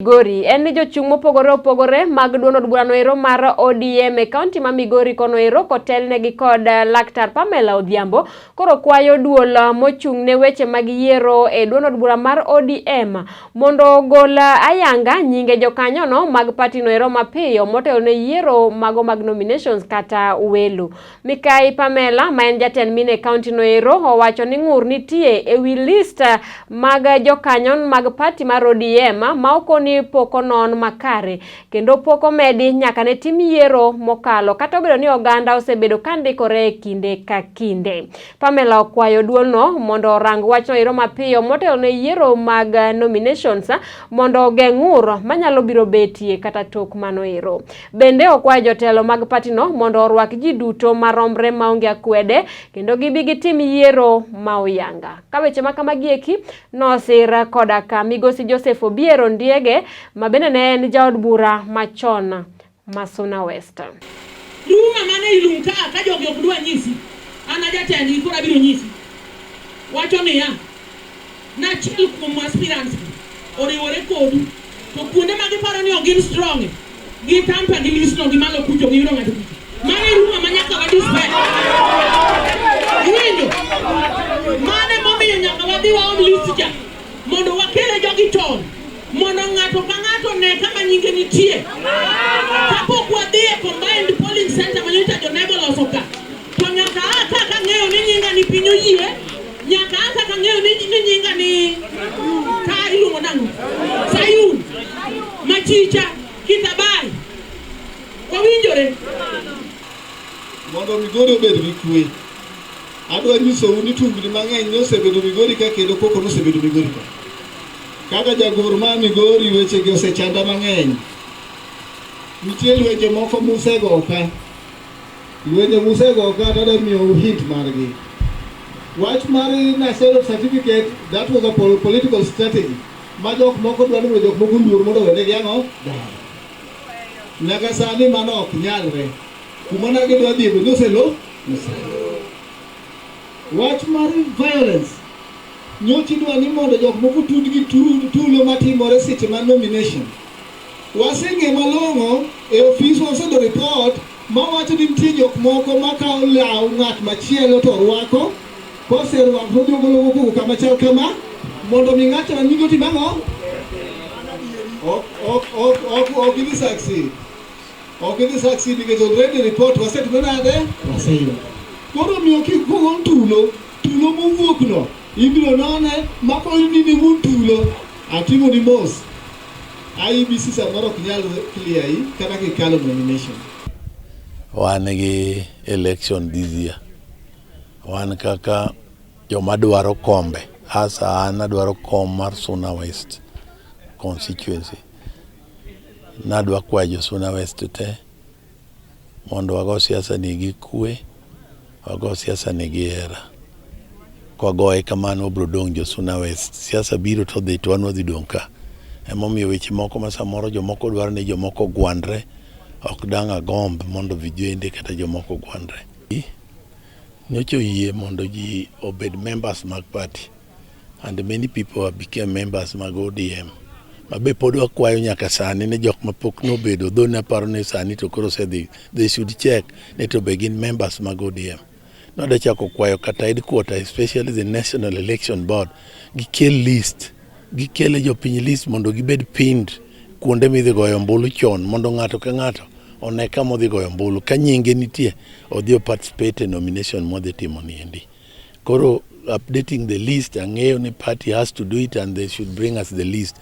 Migori en ni jochung' mopogore opogore mag duond od burano ero mar ODM e kaunti ma Migori kono ero kotelnegi kod laktar Pamela Odhiambo koro kwayo duol mochung' ne weche mag yiero e duond od bura mar ODM mondo gol ayanga nyinge jokanyono mag party no ero mapiyo motelo ne yiero mago mag nominations kata welo. Mikai Pamela ma en jatend mine kaunti no ero owacho ni ng'ur nitie e wi list mag jokanyon mag party mar ODM ma okoni poko non makare kendo poko medi nyaka ne tim yiero mokalo kata obedo ni oganda osebedo kandikore kinde ka kinde. Pamela okwayo duolno mondo orang wachno ero mapiyo motelo ne yiero mag nominations mondo geng'ur manyalo biro betie kata tok mano ero. Bende okwayo jotelo mag party no mondo orwak ji duto maromre maonge akwede kendo gibi gitim yiero ma oyanga. Ka weche makamagi eki nosir koda ka migosi Joseph Obiero Ndiege mabende ne en jaod bura machon Masuna West. Luma mane ilunka ka jogi ok dwa nyisi. Ana jatend ikora biro nyisi. Wacho niya. Na chiel kuom aspirants oriwore kodu. To kuonde ma giparo ni ogin strong. Gitampa gi list no gimalo kucho giyudo ng'ato. Mane Luma manyaka wadisbay. Winjo. Mane momiyo nyaka wadhi waom list ja. Mondo wakele jogi chon. Mono ng'ato ka ng'ato ne kama nyinge nitie. Kapok wadhi e combined polling center manyocha jonebo loso ka. To nyaka aka ka ng'eyo ni nyinga ni pinyo yie. Nyaka aka ka ng'eyo ni nyinga ni ka iluongo nango. Sayun. Machicha. Kitabai. Wawinjore. Mondo Migori obed gi kwe. Adwa nyiso ni tungni mang'eny nosebedo Migori ka kendo poko nosebedo Migori ka. Kaka jagoro ma Migori weche gi osechanda mang'eny. Nitie weche moko musego ka. Weche musego ka tada miyo hit margi. Wach mar national certificate, that was a political strategy. Ma jok moko dwaro ni jok moko luor mondo wene gi ang'o? Nyaka sani mano ok nyalre. Kuma ne gidwa dhi be noselo? Wach mar violence. Nyochi dwa ni mondo jok moko tudgi tulo matimore seche ma nomination. Waseng'e malong'o e ofis wasedo report ma wacho ni nitie jok moko makawo law ng'at machielo to rwako koserwako jogolo koko kama chal kama mondo mi ng'ato ma nyingo timang'o ok idhi succeed. Ok idhi succeed nikech already report wasetume nade? Waseyo. Koro miyo kikugon tulo mowuok no ibiro none mako ni mutulo atimo ni mos. IBC samoro ok nyal clear yi kata kikalo nomination. Wan gi election this year. Wan kaka joma dwaro kombe. Asa an adwaro kom mar Suna West constituency. Nadwa kwayo Suna West te mondo wago siasa ni gi kwe, wago siasa ni gi hera. Kwa goye kamano obro dong jo Suna West. Siasa biro to dhi to wadhi dong ka. Emomiyo weche moko ma samoro jomoko dwaro ni jomoko gwandre ok dang' agomb mondo vijende kata jomoko gwandre. Nyocha yie mondo ji obed members mag party and many people have become members mag ODM. Mabe pod wakwayo nyaka sani ne jok mapok nobedo dho na paro ni sani to koro sedhi. They should check ne to begin members mag ODM. Noda chako kwayo kata headquarter, especially the National Election Board, gikel list, gikele jopiny list mondo gibed pinned kuonde midhi goyo ombulu chon mondo ng'ato ka ng'ato one kama odhi goyo ombulu. Ka nyinge nitie, odhi participate in nomination modhi timo niendi. Koro updating the list, ang'eyo ni party has to do it and they should bring us the list.